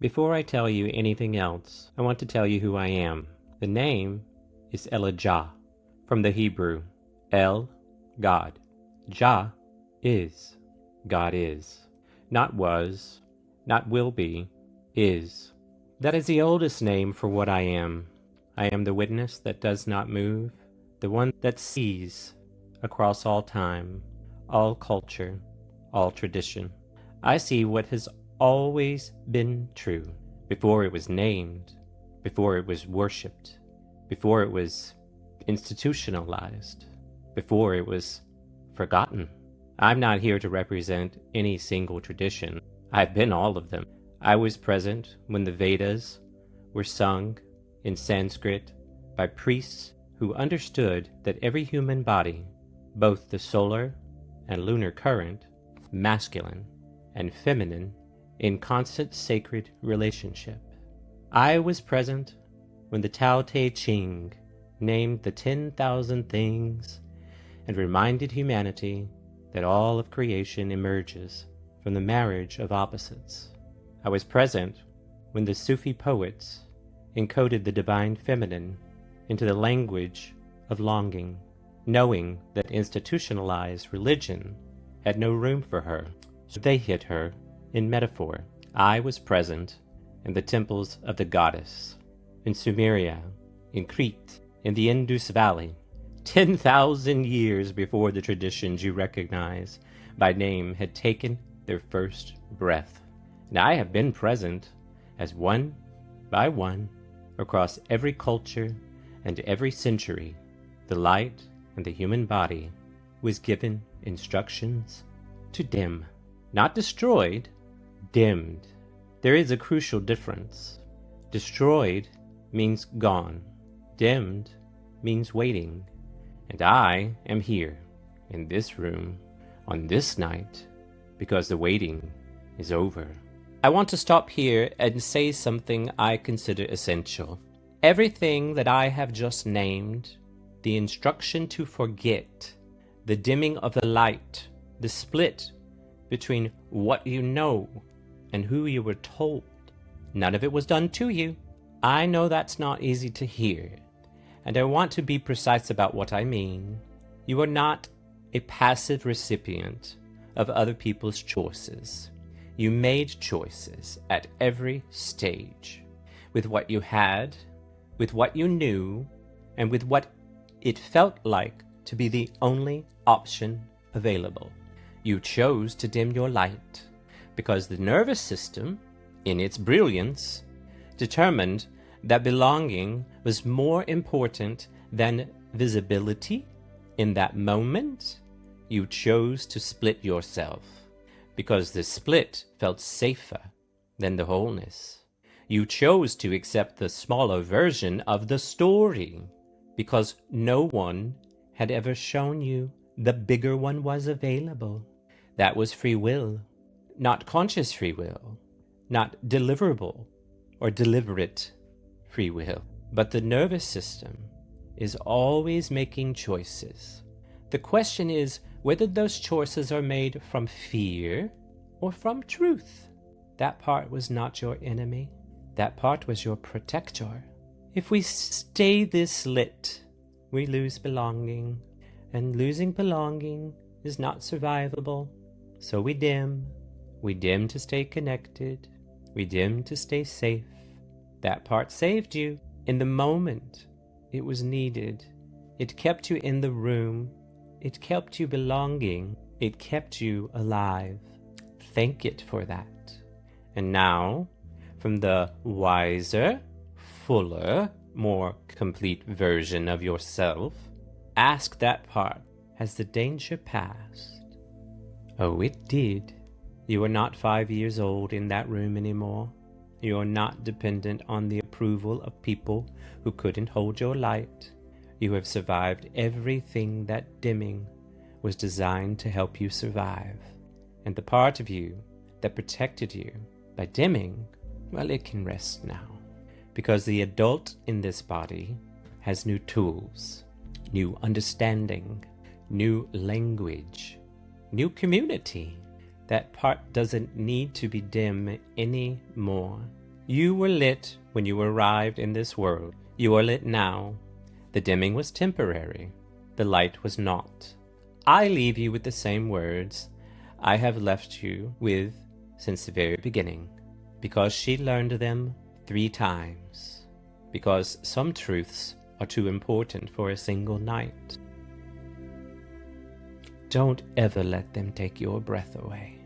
Before I tell you anything else, I want to tell you who I am. The name is Ellija, from the Hebrew, El, God. Jah is. God is. Not was, not will be, is. That is the oldest name for what I am. I am the witness that does not move, the one that sees across all time, all culture, all tradition. I see what has always been true, before it was named, before it was worshipped, before it was institutionalized, before it was forgotten. I'm not here to represent any single tradition. I've been all of them. I was present when the Vedas were sung in Sanskrit by priests who understood that every human body, both the solar and lunar current, masculine and feminine, in constant sacred relationship. I was present when the Tao Te Ching named the 10,000 things and reminded humanity that all of creation emerges from the marriage of opposites. I was present when the Sufi poets encoded the divine feminine into the language of longing, knowing that institutionalized religion had no room for her, so they hit her in metaphor. I was present in the temples of the goddess, in Sumeria, in Crete, in the Indus Valley, 10,000 years before the traditions you recognize by name had taken their first breath. And I have been present as one by one, across every culture and every century, the light and the human body was given instructions to dim. Not destroyed, dimmed. There is a crucial difference. Destroyed means gone. Dimmed means waiting. And I am here, in this room, on this night, because the waiting is over. I want to stop here and say something I consider essential. Everything that I have just named, the instruction to forget, the dimming of the light, the split between what you know and who you were told, none of it was done to you. I know that's not easy to hear, and I want to be precise about what I mean. You are not a passive recipient of other people's choices. You made choices at every stage, with what you had, with what you knew, and with what it felt like to be the only option available. You chose to dim your light because the nervous system, in its brilliance, determined that belonging was more important than visibility. In that moment, you chose to split yourself because the split felt safer than the wholeness. You chose to accept the smaller version of the story because no one had ever shown you the bigger one was available. That was free will, not conscious free will, not deliverable or deliberate free will. But the nervous system is always making choices. The question is whether those choices are made from fear or from truth. That part was not your enemy. That part was your protector. If we stay this lit, we lose belonging, and losing belonging is not survivable. So we dim to stay connected, we dim to stay safe. That part saved you in the moment it was needed. It kept you in the room, it kept you belonging, it kept you alive. Thank it for that. And now, from the wiser, fuller, more complete version of yourself, ask that part, has the danger passed? Oh, it did. You are not 5 years old in that room anymore. You are not dependent on the approval of people who couldn't hold your light. You have survived everything that dimming was designed to help you survive. And the part of you that protected you by dimming, well, it can rest now. Because the adult in this body has new tools, new understanding, new language, new community. That part doesn't need to be dim anymore. You were lit when you arrived in this world. You are lit now. The dimming was temporary. The light was not. I leave you with the same words I have left you with since the very beginning, because she learned them 3 times, because some truths are too important for a single night. Don't ever let them take your breath away.